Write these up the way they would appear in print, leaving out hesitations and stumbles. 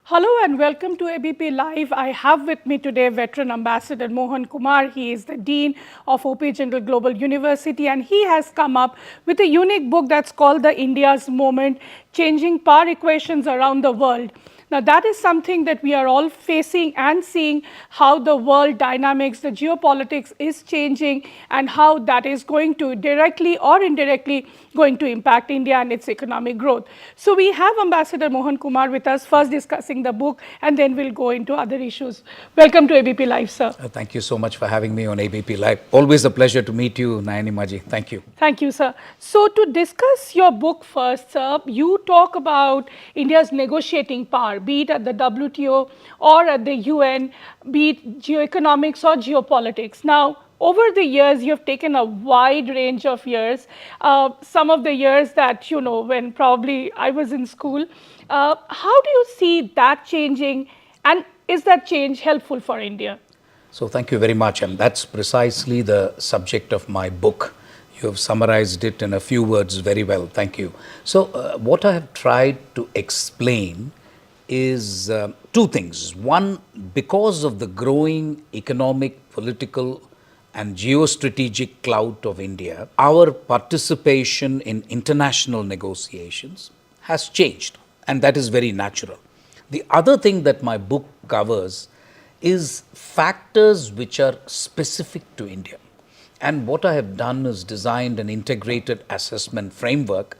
Hello and welcome to ABP Live. I have with me today veteran ambassador Mohan Kumar. He is the Dean of Jindal Global University and he has come up with a unique book that's called The India's Moment, Changing Power Equations Around the World. Now that is something that we are all facing and seeing how the world dynamics, the geopolitics is changing and how that is going to directly or indirectly going to impact India and its economic growth. So we have Ambassador Mohan Kumar with us, first discussing the book and then we'll go into other issues. Welcome to ABP Live, sir. Thank you so much for having me on ABP Live. Always a pleasure to meet you, Nayanima ji. Thank you. Thank you, sir. So to discuss your book first, sir, you talk about India's negotiating power, be it at the WTO or at the UN, be it geoeconomics or geopolitics. Now, over the years, you have taken a wide range of years. Some of the years that, when probably I was in school. How do you see that changing and is that change helpful for India? So thank you very much. And that's precisely the subject of my book. You have summarized it in a few words very well. Thank you. So what I have tried to explain is two things. One, because of the growing economic, political, and geostrategic clout of India, our participation in international negotiations has changed, and that is very natural. The other thing that my book covers is factors which are specific to India. And what I have done is designed an integrated assessment framework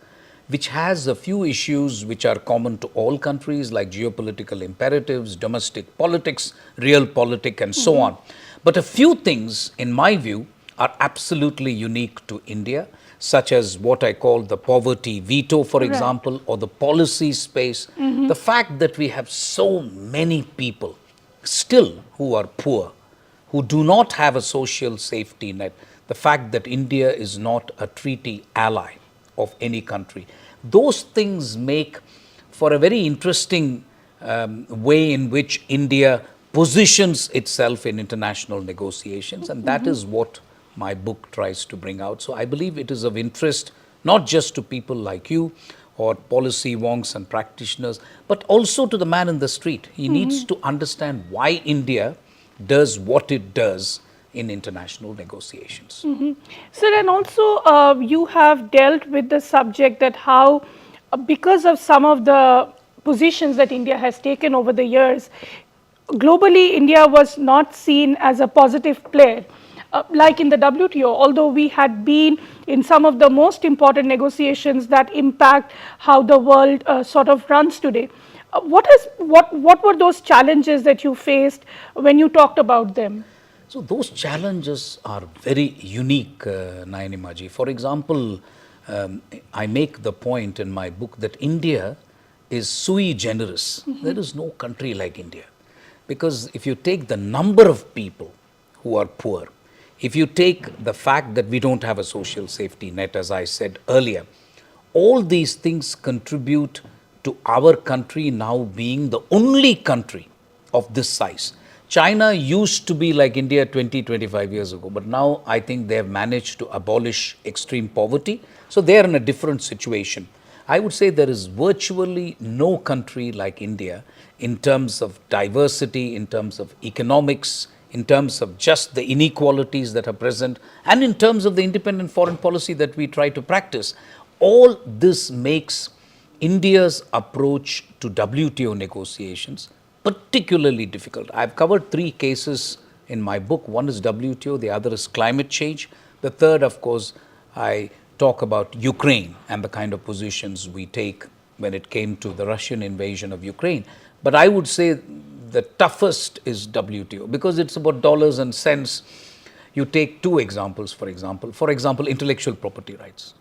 which has a few issues which are common to all countries like geopolitical imperatives, domestic politics, realpolitik and so on. But a few things, in my view, are absolutely unique to India, such as what I call the poverty veto, for example, or the policy space. The fact that we have so many people still who are poor, who do not have a social safety net, the fact that India is not a treaty ally of any country. Those things make for a very interesting way in which India positions itself in international negotiations, and that is what my book tries to bring out. So I believe it is of interest not just to people like you or policy wonks and practitioners, but also to the man in the street. He needs to understand why India does what it does in international negotiations. Sir, and also you have dealt with the subject that how, because of some of the positions that India has taken over the years, globally India was not seen as a positive player. Like in the WTO, although we had been in some of the most important negotiations that impact how the world sort of runs today. What were those challenges that you faced when you talked about them? So those challenges are very unique, Nayanima ji. For example, I make the point in my book that India is sui generis. There is no country like India. Because if you take the number of people who are poor, if you take the fact that we don't have a social safety net, as I said earlier, all these things contribute to our country now being the only country of this size. China used to be like India 20-25 years ago, but now I think they have managed to abolish extreme poverty. So they are in a different situation. I would say there is virtually no country like India in terms of diversity, in terms of economics, in terms of just the inequalities that are present, and in terms of the independent foreign policy that we try to practice. All this makes India's approach to WTO negotiations particularly difficult. I've covered three cases in my book. One is WTO, the other is climate change. The third, of course, I talk about Ukraine and the kind of positions we take when it came to the Russian invasion of Ukraine. But I would say the toughest is WTO because it's about dollars and cents. You take two examples, for example, intellectual property rights.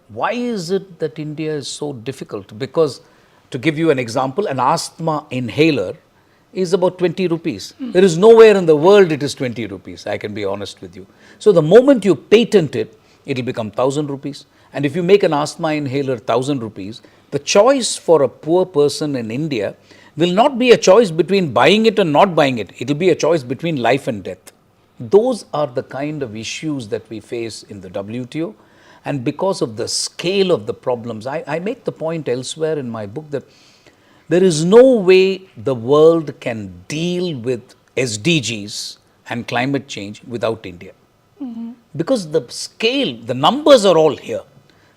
Why is it that India is so difficult? Because, to give you an example, an asthma inhaler is about 20 rupees. There is nowhere in the world it is 20 rupees, I can be honest with you. So the moment you patent it, it will become 1,000 rupees. And if you make an asthma inhaler 1,000 rupees, the choice for a poor person in India will not be a choice between buying it and not buying it. It will be a choice between life and death. Those are the kind of issues that we face in the WTO. And because of the scale of the problems, I make the point elsewhere in my book that There is no way the world can deal with SDGs and climate change without India. Because the scale, the numbers are all here.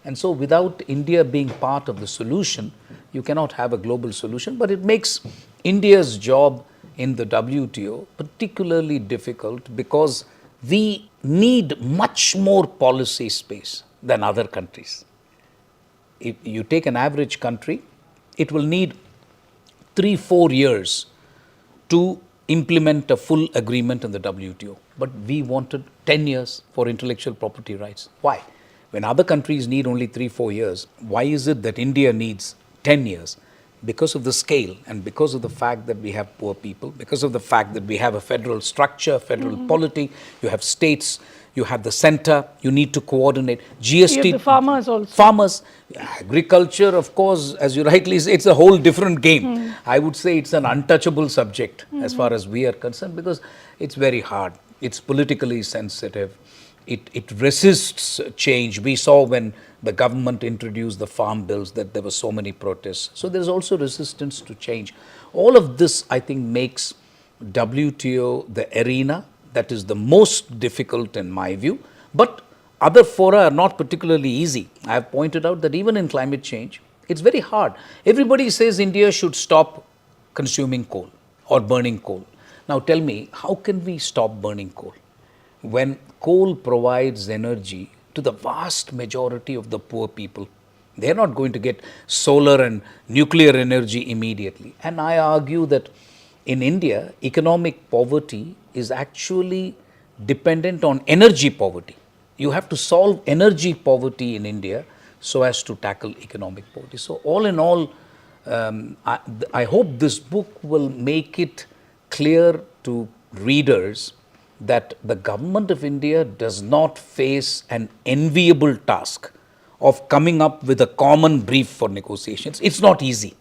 And so without India being part of the solution, you cannot have a global solution. But it makes India's job in the WTO particularly difficult because we need much more policy space than other countries. If you take an average country, it will need 3-4 years to implement a full agreement in the WTO. But we wanted 10 years for intellectual property rights. Why? When other countries need only 3-4 years, why is it that India needs 10 years? Because of the scale and because of the fact that we have poor people, because of the fact that we have a federal structure, federal polity, you have states, you have the center, you need to coordinate. GST. You have the farmers also. Farmers, agriculture, of course, as you rightly say, it's a whole different game. I would say it's an untouchable subject as far as we are concerned because it's very hard. It's politically sensitive. It resists change. We saw when the government introduced the farm bills that there were so many protests. So there's also resistance to change. All of this, I think, makes WTO the arena that is the most difficult in my view. But other fora are not particularly easy. I have pointed out that even in climate change, it's very hard. Everybody says India should stop consuming coal or burning coal. Now tell me, how can we stop burning coal? When coal provides energy to the vast majority of the poor people, they are not going to get solar and nuclear energy immediately. And I argue that in India, economic poverty is actually dependent on energy poverty. You have to solve energy poverty in India so as to tackle economic poverty. So all in all, I hope this book will make it clear to readers that the government of India does not face an enviable task of coming up with a common brief for negotiations. It's not easy.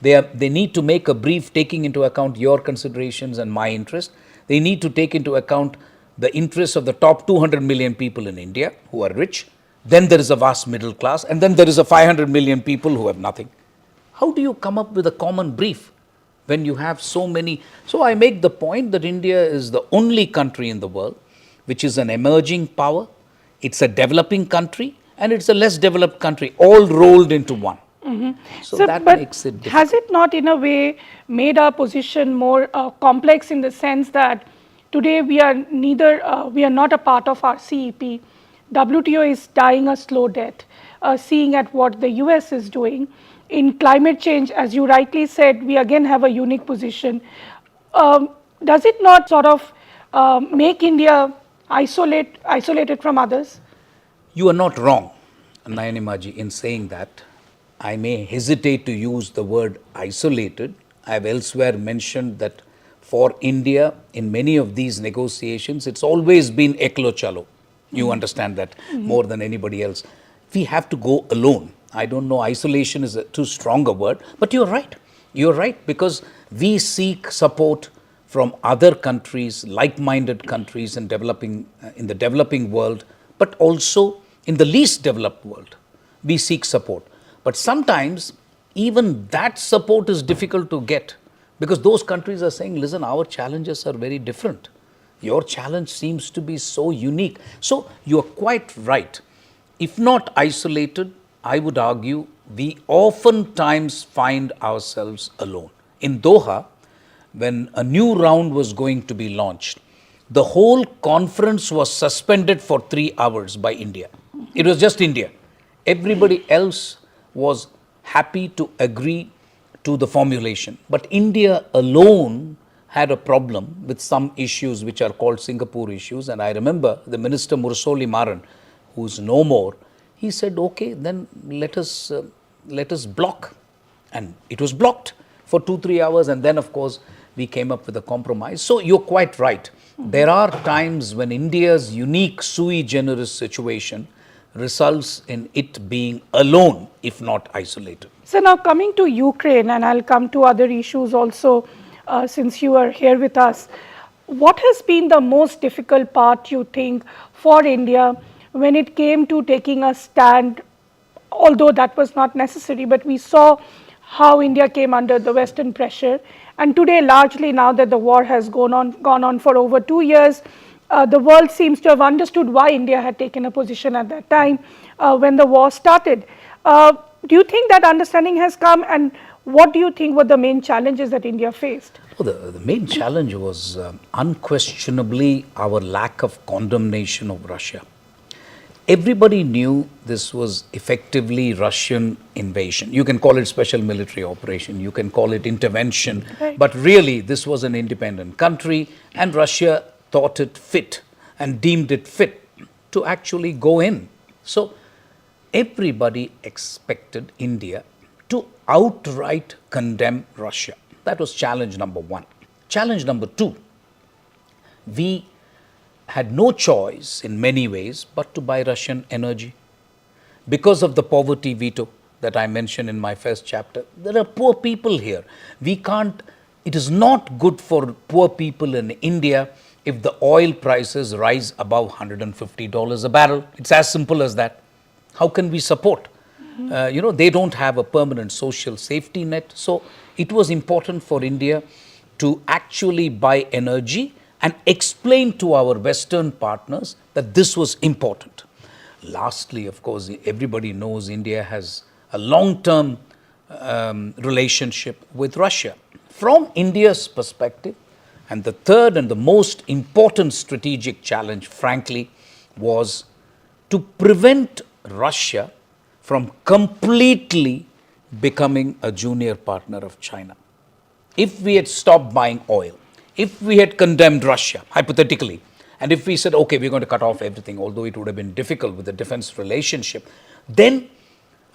They need to make a brief taking into account your considerations and my interest. They need to take into account the interests of the top 200 million people in India who are rich. Then there is a vast middle class, and then there is a 500 million people who have nothing. How do you come up with a common brief when you have so many? So I make the point that India is the only country in the world which is an emerging power, it's a developing country, and it's a less developed country, all rolled into one. So that makes it difficult. Has it not in a way made our position more complex in the sense that today we are not a part of our CEP. WTO is dying a slow death, seeing at what the US is doing. In climate change, as you rightly said, we again have a unique position. Does it not sort of make India isolated from others? You are not wrong, Nayanima ji, in saying that. I may hesitate to use the word isolated. I have elsewhere mentioned that for India, in many of these negotiations, it's always been eklo chalo. You understand that more than anybody else. We have to go alone. I don't know, isolation is a too strong a word, but you're right. You're right, because we seek support from other countries, like-minded countries in the developing world, but also in the least developed world. We seek support. But sometimes even that support is difficult to get because those countries are saying, listen, our challenges are very different. Your challenge seems to be so unique. So you're quite right. If not isolated, I would argue we oftentimes find ourselves alone. In Doha, when a new round was going to be launched, the whole conference was suspended for 3 hours by India. It was just India. Everybody else was happy to agree to the formulation. But India alone had a problem with some issues which are called Singapore issues. And I remember the Minister Mursoli Maran, who's no more, he said, okay, then let us block. And it was blocked for 2-3 hours. And then, of course, we came up with a compromise. So you're quite right. There are times when India's unique sui generis situation results in it being alone, if not isolated. So now coming to Ukraine, and I'll come to other issues also since you are here with us. What has been the most difficult part, you think, for India when it came to taking a stand, although that was not necessary, but we saw how India came under the Western pressure. And today, largely now that the war has gone on for over 2 years, the world seems to have understood why India had taken a position at that time when the war started. Do you think that understanding has come, and what do you think were the main challenges that India faced? Well, the main challenge was unquestionably our lack of condemnation of Russia. Everybody knew this was effectively Russian invasion. You can call it special military operation, you can call it intervention, Right. but really this was an independent country, and Russia thought it fit and deemed it fit to actually go in. So everybody expected India to outright condemn Russia. That was challenge number one. Challenge number two, we had no choice in many ways but to buy Russian energy. Because of the poverty veto that I mentioned in my first chapter, there are poor people here. It is not good for poor people in India if the oil prices rise above $150 a barrel. It's as simple as that. How can we support? They don't have a permanent social safety net. So it was important for India to actually buy energy and explain to our Western partners that this was important. Lastly, of course, everybody knows India has a long-term relationship with Russia. From India's perspective, and the third and the most important strategic challenge, frankly, was to prevent Russia from completely becoming a junior partner of China. If we had stopped buying oil, if we had condemned Russia, hypothetically, and if we said, okay, we're going to cut off everything, although it would have been difficult with the defense relationship, then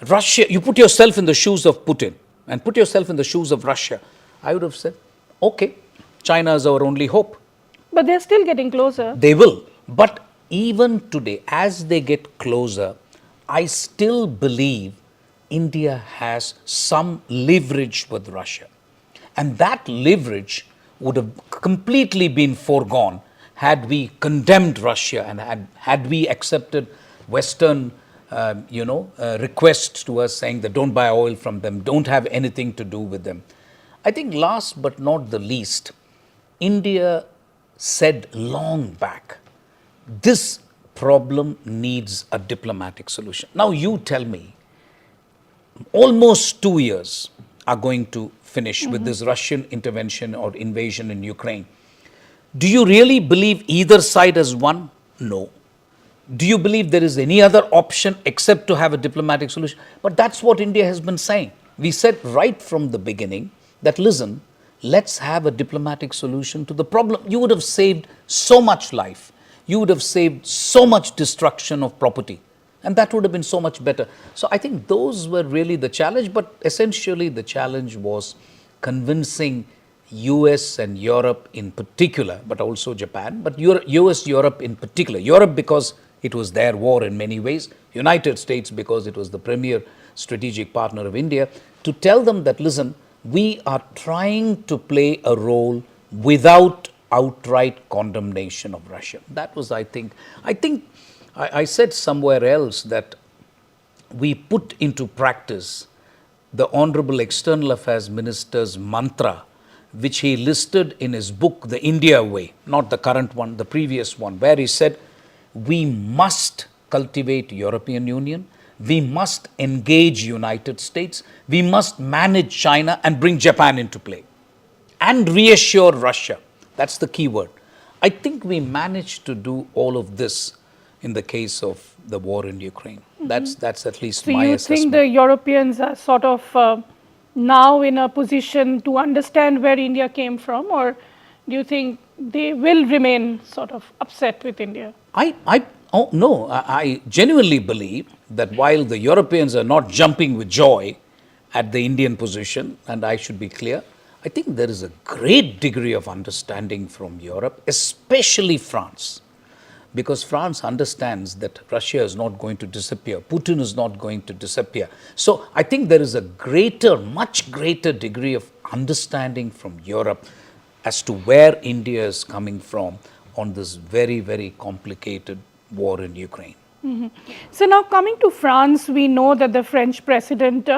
Russia, you put yourself in the shoes of Putin and put yourself in the shoes of Russia, I would have said, okay, China is our only hope. But they're still getting closer. They will. But even today, as they get closer, I still believe India has some leverage with Russia. And that leverage would have completely been foregone had we condemned Russia and had we accepted Western requests to us saying that don't buy oil from them, don't have anything to do with them. I think last but not the least, India said long back, this problem needs a diplomatic solution. Now you tell me, almost 2 years are going to finish with this Russian intervention or invasion in Ukraine. Do you really believe either side has won? No. Do you believe there is any other option except to have a diplomatic solution? But that's what India has been saying. We said right from the beginning that, listen, let's have a diplomatic solution to the problem. You would have saved so much life. You would have saved so much destruction of property. And that would have been so much better. So I think those were really the challenge. But essentially the challenge was convincing US and Europe in particular, but also Japan, but US, Europe in particular. Europe because it was their war in many ways. United States because it was the premier strategic partner of India. To tell them that, listen, we are trying to play a role without outright condemnation of Russia. That was, I said somewhere else that we put into practice the Honorable External Affairs Minister's mantra, which he listed in his book, The India Way, not the current one, the previous one, where he said, we must cultivate European Union, we must engage United States, we must manage China and bring Japan into play and reassure Russia. That's the key word. I think we managed to do all of this in the case of the war in Ukraine. That's at least my assessment. So you think the Europeans are sort of now in a position to understand where India came from, or do you think they will remain sort of upset with India? I genuinely believe that while the Europeans are not jumping with joy at the Indian position, and I should be clear, I think there is a great degree of understanding from Europe, especially France, because France understands that Russia is not going to disappear, Putin is not going to disappear. So I think there is a much greater degree of understanding from Europe as to where India is coming from on this very, very complicated war in Ukraine. So now coming to France, we know that the French President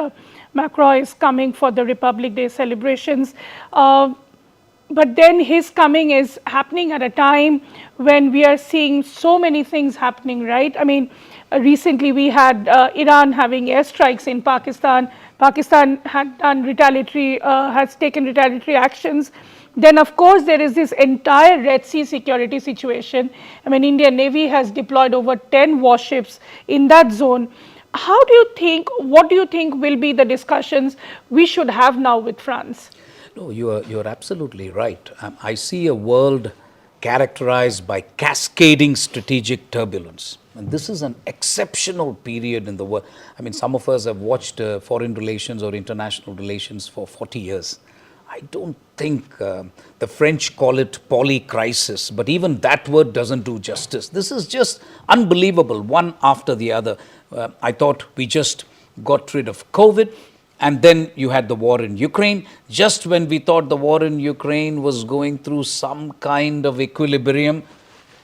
Macron is coming for the Republic Day celebrations. But then his coming is happening at a time when we are seeing so many things happening, right? I mean, recently we had Iran having airstrikes in Pakistan. Pakistan had done retaliatory, has taken retaliatory actions. Then, of course, there is this entire Red Sea security situation. I mean, Indian Navy has deployed over 10 warships in that zone. How do you think, what do you think will be the discussions we should have now with France? No, you're absolutely right. I see a world characterized by cascading strategic turbulence. And this is an exceptional period in the world. I mean, some of us have watched foreign relations or international relations for 40 years. I don't think the French call it poly-crisis, but even that word doesn't do justice. This is just unbelievable, one after the other. I thought we just got rid of COVID, and then you had the war in Ukraine. Just when we thought the war in Ukraine was going through some kind of equilibrium,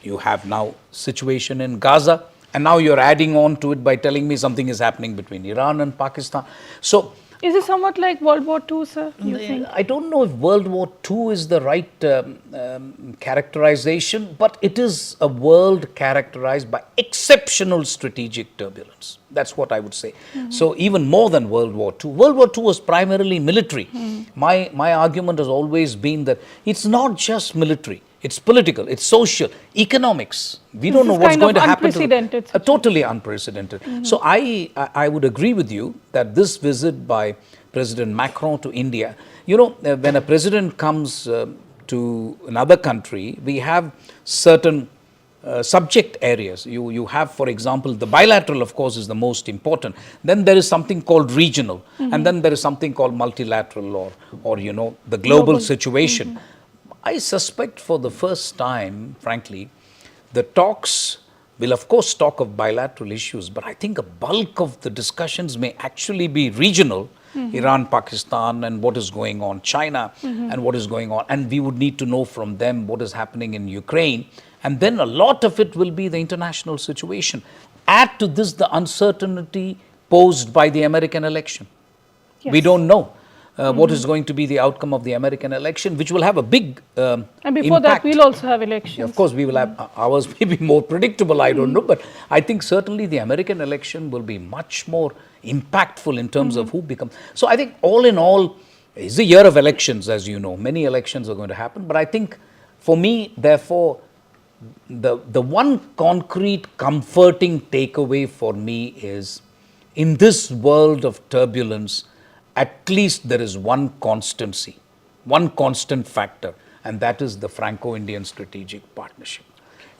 you have now situation in Gaza, and now you're adding on to it by telling me something is happening between Iran and Pakistan. So, is it somewhat like World War II, sir, you think? I don't know if World War II is the right characterization, but it is a world characterized by exceptional strategic turbulence. That's what I would say. So even more than World War II. World War II was primarily military. My argument has always been that it's not just military. It's political, it's social, economics. We don't know what's going to happen. Unprecedented. Totally unprecedented. So I would agree with you that this visit by President Macron to India, you know, when a president comes to another country, we have certain subject areas. You have, for example, the bilateral, of course, is the most important. Then there is something called regional, and then there is something called multilateral or you know, the global situation. I suspect for the first time, frankly, the talks will of course talk of bilateral issues, but I think a bulk of the discussions may actually be regional, Iran, Pakistan, and what is going on, China, and what is going on. And we would need to know from them what is happening in Ukraine. And then a lot of it will be the international situation. Add to this the uncertainty posed by the American election. Yes. We don't know. What is going to be the outcome of the American election, which will have a big and before impact. that, we'll also have elections. Yeah, of course, we will have ours may be more predictable, I don't know, but I think certainly the American election will be much more impactful in terms of who becomes. So I think all in all, it's a year of elections, as you know. Many elections are going to happen, but I think for me, therefore, the one concrete, comforting takeaway for me is in this world of turbulence, at least there is one constancy, one constant factor, and that is the Franco-Indian strategic partnership.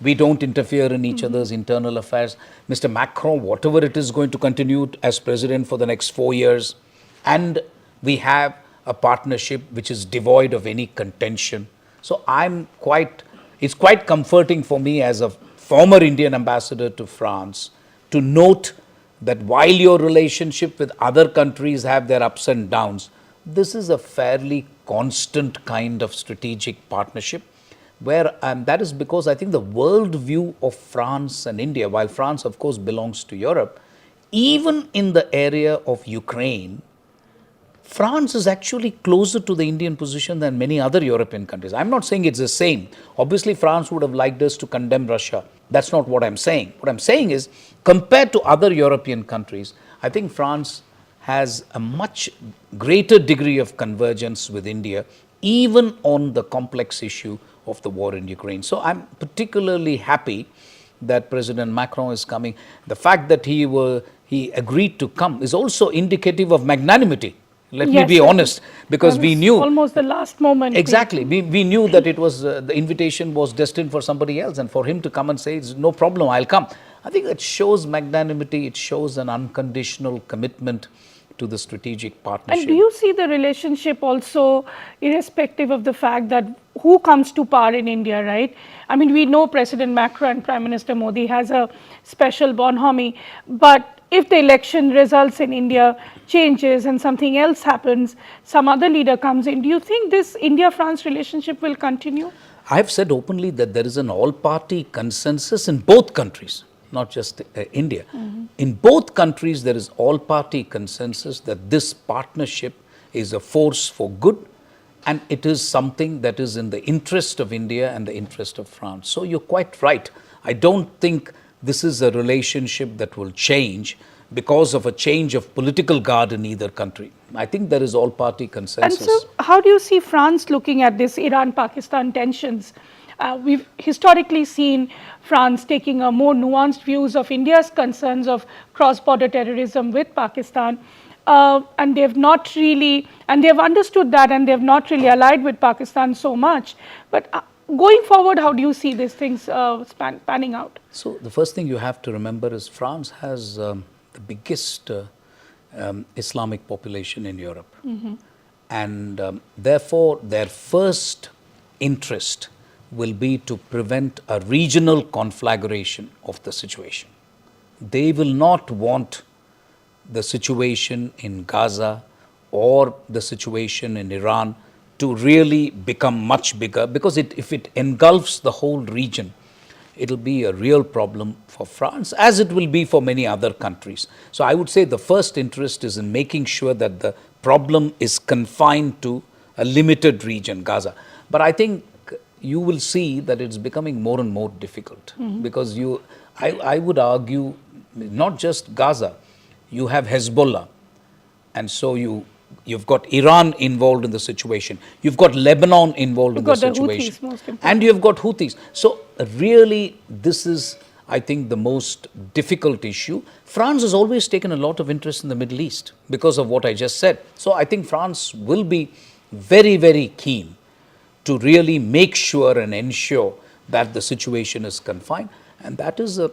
We don't interfere in each other's internal affairs. Mr. Macron, whatever it is going to continue as president for the next 4 years, and we have a partnership which is devoid of any contention. So it's quite comforting for me as a former Indian ambassador to France to note that while your relationship with other countries have their ups and downs, this is a fairly constant kind of strategic partnership where, that is because I think the world view of France and India, while France of course belongs to Europe, even in the area of Ukraine, France is actually closer to the Indian position than many other European countries. I'm not saying it's the same. Obviously, France would have liked us to condemn Russia. That's not what I'm saying. What I'm saying is, compared to other European countries, I think France has a much greater degree of convergence with India, even on the complex issue of the war in Ukraine. So I'm particularly happy that President Macron is coming. The fact that he agreed to come is also indicative of magnanimity. Let me be honest, because we knew almost the last moment. Exactly, we knew that it was the invitation was destined for somebody else, and for him to come and say, "It's no problem, I'll come." I think that shows magnanimity. It shows an unconditional commitment to the strategic partnership. And do you see the relationship also, irrespective of the fact that who comes to power in India, right? I mean, we know President Macron and Prime Minister Modi has a special bonhomie, but if the election results in India changes and something else happens, some other leader comes in, do you think this India-France relationship will continue? I have said openly that there is an all-party consensus in both countries, not just India. In both countries, there is all-party consensus that this partnership is a force for good, and it is something that is in the interest of India and the interest of France. So you're quite right. I don't think this is a relationship that will change because of a change of political guard in either country. I think there is all-party consensus. And so, how do you see France looking at this Iran-Pakistan tensions? We've historically seen France taking a more nuanced views of India's concerns of cross-border terrorism with Pakistan, and they've not really, and they've understood that, and they've not really allied with Pakistan so much. But going forward, how do you see these things panning out? So the first thing you have to remember is France has the biggest Islamic population in Europe. And therefore, their first interest will be to prevent a regional conflagration of the situation. They will not want the situation in Gaza or the situation in Iran to really become much bigger, because if it engulfs the whole region, it'll be a real problem for France, as it will be for many other countries. So I would say the first interest is in making sure that the problem is confined to a limited region, Gaza. But I think you will see that it's becoming more and more difficult, because I would argue, not just Gaza, you have Hezbollah, and so you've got Iran involved in the situation, you've got Lebanon involved in the situation, and you've got Houthis. So really, this is, I think, the most difficult issue. France has always taken a lot of interest in the Middle East because of what I just said. So I think France will be very, very keen to really make sure and ensure that the situation is confined. And that is a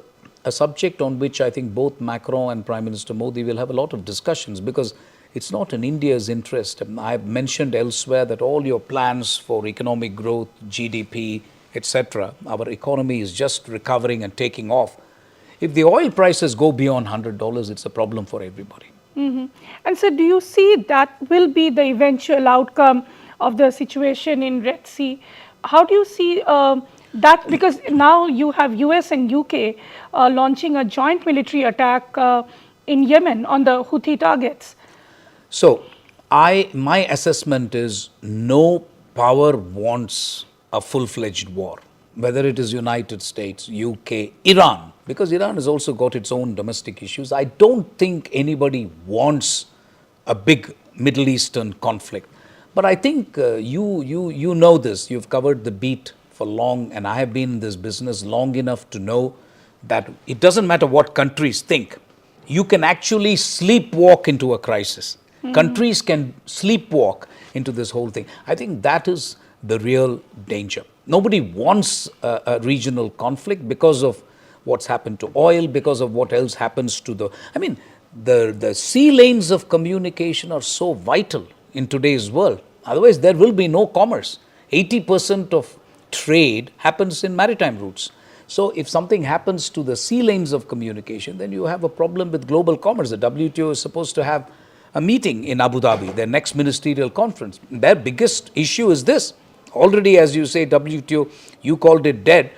subject on which I think both Macron and Prime Minister Modi will have a lot of discussions, because it's not in India's interest. I've mentioned elsewhere that all your plans for economic growth, GDP, etc., our economy is just recovering and taking off. If the oil prices go beyond $100, it's a problem for everybody. And so do you see that will be the eventual outcome of the situation in Red Sea? How do you see that? Because now you have US and UK launching a joint military attack in Yemen on the Houthi targets. So my assessment is no power wants a full-fledged war, whether it is United States, UK, Iran, because Iran has also got its own domestic issues. I don't think anybody wants a big Middle Eastern conflict. But I think you know this, you've covered the beat for long, and I have been in this business long enough to know that it doesn't matter what countries think. You can actually sleepwalk into a crisis. Countries can sleepwalk into this whole thing. I think that is the real danger. Nobody wants a regional conflict because of what's happened to oil, because of what else happens to the sea lanes of communication are so vital in today's world. Otherwise, there will be no commerce. 80% of trade happens in maritime routes. So if something happens to the sea lanes of communication, then you have a problem with global commerce. The WTO is supposed to have a meeting in Abu Dhabi, their next ministerial conference. Their biggest issue is this. Already, as you say, WTO, you called it dead.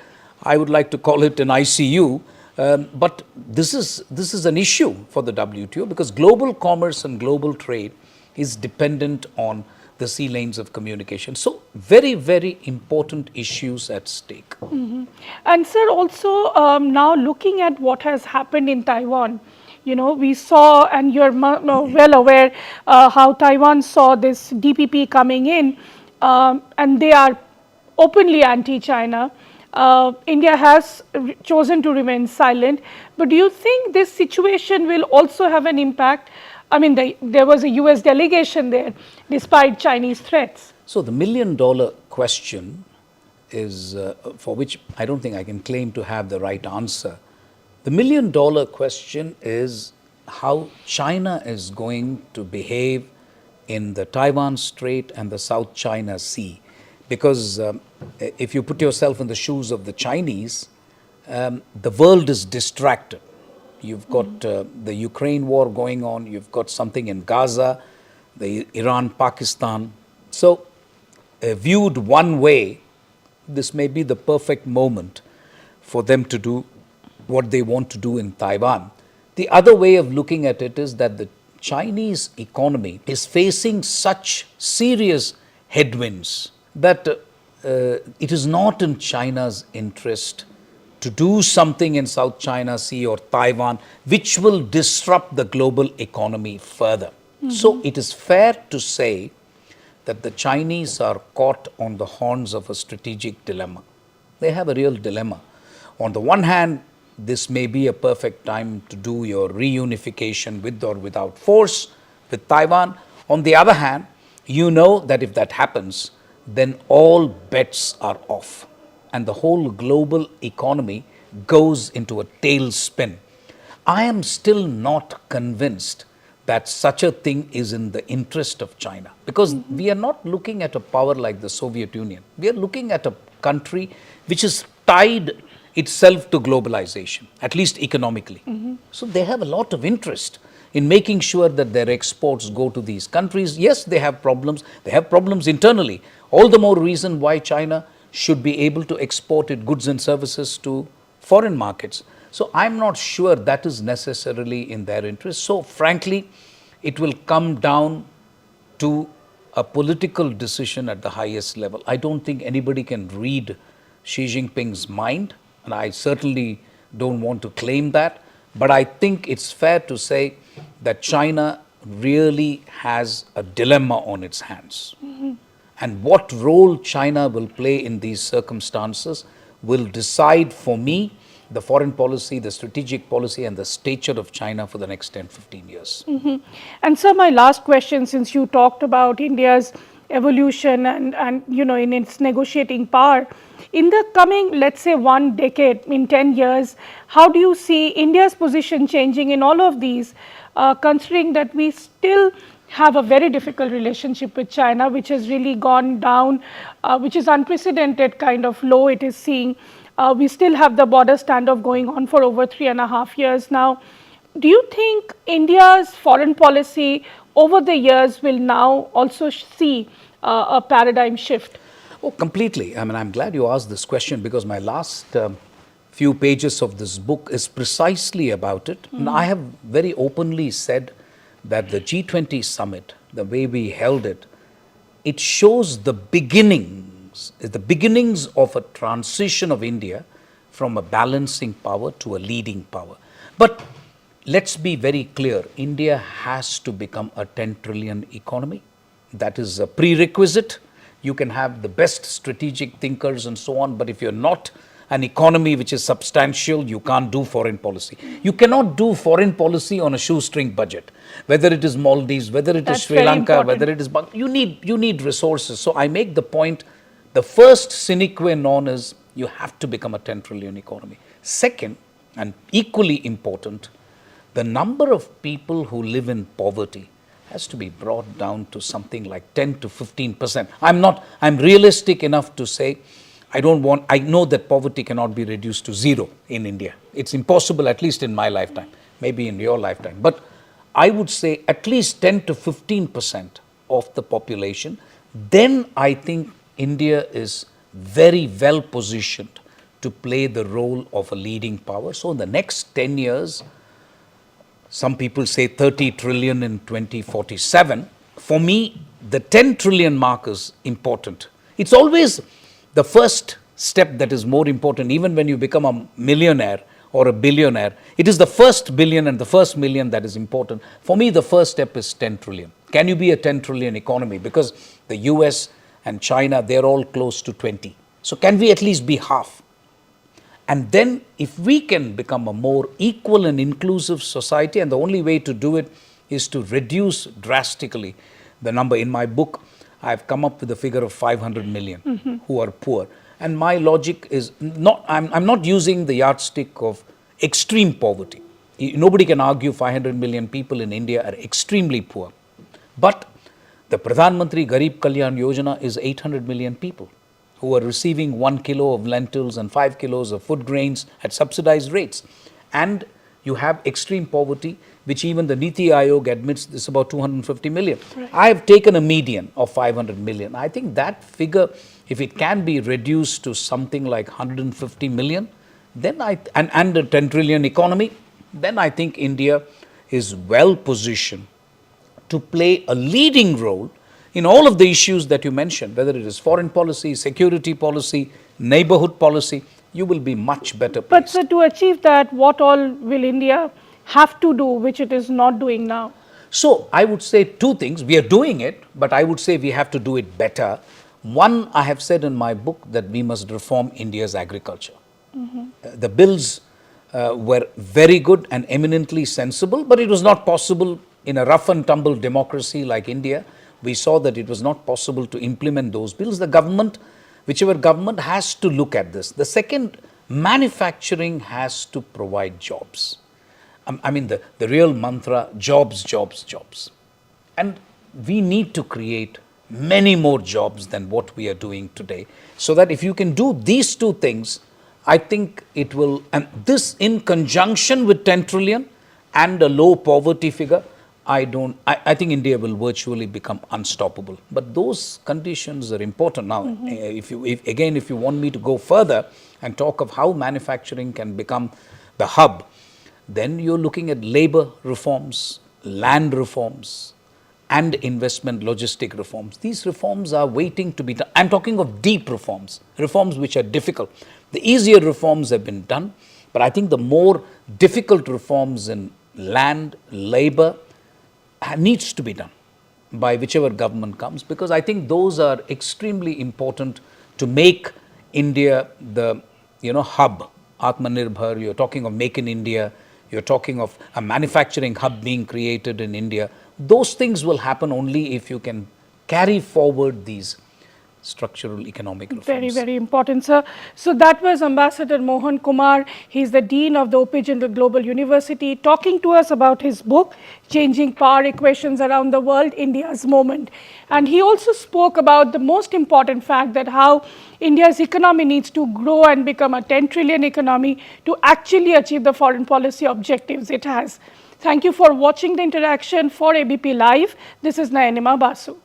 I would like to call it an ICU. But this is an issue for the WTO, because global commerce and global trade is dependent on the sea lanes of communication. So very, very important issues at stake. And sir, also now looking at what has happened in Taiwan, you know, we saw, and you're well aware how Taiwan saw this DPP coming in, and they are openly anti-China. India has chosen to remain silent. But do you think this situation will also have an impact? I mean, there was a US delegation there despite Chinese threats. So the $1 million question is for which I don't think I can claim to have the right answer. The $1 million question is how China is going to behave in the Taiwan Strait and the South China Sea. Because if you put yourself in the shoes of the Chinese, the world is distracted. You've got the Ukraine war going on, you've got something in Gaza, the Iran-Pakistan. So viewed one way, this may be the perfect moment for them to do what they want to do in Taiwan. The other way of looking at it is that the Chinese economy is facing such serious headwinds that it is not in China's interest to do something in South China Sea or Taiwan which will disrupt the global economy further. So it is fair to say that the Chinese are caught on the horns of a strategic dilemma. They have a real dilemma. On the one hand, this may be a perfect time to do your reunification with or without force with Taiwan. On the other hand, you know that if that happens, then all bets are off and the whole global economy goes into a tailspin. I am still not convinced that such a thing is in the interest of China, because we are not looking at a power like the Soviet Union. We are looking at a country which is tied itself to globalization, at least economically. So they have a lot of interest in making sure that their exports go to these countries. Yes, they have problems. They have problems internally. All the more reason why China should be able to export its goods and services to foreign markets. So I'm not sure that is necessarily in their interest. So frankly, it will come down to a political decision at the highest level. I don't think anybody can read Xi Jinping's mind, and I certainly don't want to claim that. But I think it's fair to say that China really has a dilemma on its hands. And what role China will play in these circumstances will decide for me the foreign policy, the strategic policy, and the stature of China for the next 10, 15 years. And so my last question, since you talked about India's evolution and you know, in its negotiating power, in the coming, let's say, 1 decade, in 10 years, how do you see India's position changing in all of these, considering that we still have a very difficult relationship with China, which has really gone down, which is unprecedented kind of low it is seeing. We still have the border standoff going on for over 3.5 years now. Do you think India's foreign policy over the years will now also see a paradigm shift? Oh, completely. I mean, I'm glad you asked this question, because my last few pages of this book is precisely about it. And I have very openly said that the G20 summit, the way we held it, it shows the beginnings of a transition of India from a balancing power to a leading power. But let's be very clear, India has to become a 10 trillion economy. That is a prerequisite. You can have the best strategic thinkers and so on, but if you're not an economy which is substantial, you can't do foreign policy. You cannot do foreign policy on a shoestring budget, whether it is Maldives, whether it is Sri Lanka, whether it is Bangladesh. You need resources. So I make the point, the first sine qua non is you have to become a 10 trillion economy. Second, and equally important, the number of people who live in poverty has to be brought down to something like 10 to 15%. I'm realistic enough to say, I know that poverty cannot be reduced to zero in India. It's impossible, at least in my lifetime, maybe in your lifetime. But I would say at least 10 to 15% of the population. Then I think India is very well positioned to play the role of a leading power. So in the next 10 years, some people say 30 trillion in 2047. For me, the 10 trillion mark is important. It's always the first step that is more important. Even when you become a millionaire or a billionaire, it is the first billion and the first million that is important. For me, the first step is 10 trillion. Can you be a 10 trillion economy? Because the US and China, they're all close to 20. So can we at least be half? And then if we can become a more equal and inclusive society, and the only way to do it is to reduce drastically the number. In my book, I've come up with a figure of 500 million who are poor. And my logic is not, I'm not using the yardstick of extreme poverty. Nobody can argue 500 million people in India are extremely poor. But the Pradhan Mantri Garib Kalyan Yojana is 800 million people who are receiving 1 kilo of lentils and 5 kilos of food grains at subsidized rates. And you have extreme poverty, which even the Niti Aayog admits is about 250 million. Right. I have taken a median of 500 million. I think that figure, if it can be reduced to something like 150 million, then and a 10 trillion economy, then I think India is well positioned to play a leading role in all of the issues that you mentioned, whether it is foreign policy, security policy, neighborhood policy. You will be much better placed. But sir, to achieve that, what all will India have to do, which it is not doing now? So I would say two things. We are doing it, but I would say we have to do it better. One, I have said in my book that we must reform India's agriculture. The bills were very good and eminently sensible, but it was not possible in a rough and tumble democracy like India. We saw that it was not possible to implement those bills. The government, whichever government, has to look at this. The second, manufacturing has to provide jobs. I mean, the real mantra, jobs, jobs, jobs. And we need to create many more jobs than what we are doing today. So that if you can do these two things, I think it will, and this in conjunction with 10 trillion and a low poverty figure, I think India will virtually become unstoppable. But those conditions are important. Now, if you want me to go further and talk of how manufacturing can become the hub, then you're looking at labor reforms, land reforms, and investment logistic reforms. These reforms are waiting to be done. I'm talking of deep reforms, reforms which are difficult. The easier reforms have been done, but I think the more difficult reforms in land, labor, needs to be done by whichever government comes, because I think those are extremely important to make India the hub, Atmanirbhar. You're talking of Make in India, you're talking of a manufacturing hub being created in India. Those things will happen only if you can carry forward these structural economic reforms. Very, very important, sir. So that was Ambassador Mohan Kumar. He's the Dean of the OP Jindal Global University, talking to us about his book, Changing Power Equations Around the World, India's Moment. And he also spoke about the most important fact that how India's economy needs to grow and become a 10 trillion economy to actually achieve the foreign policy objectives it has. Thank you for watching the interaction. For ABP Live, this is Nayanima Basu.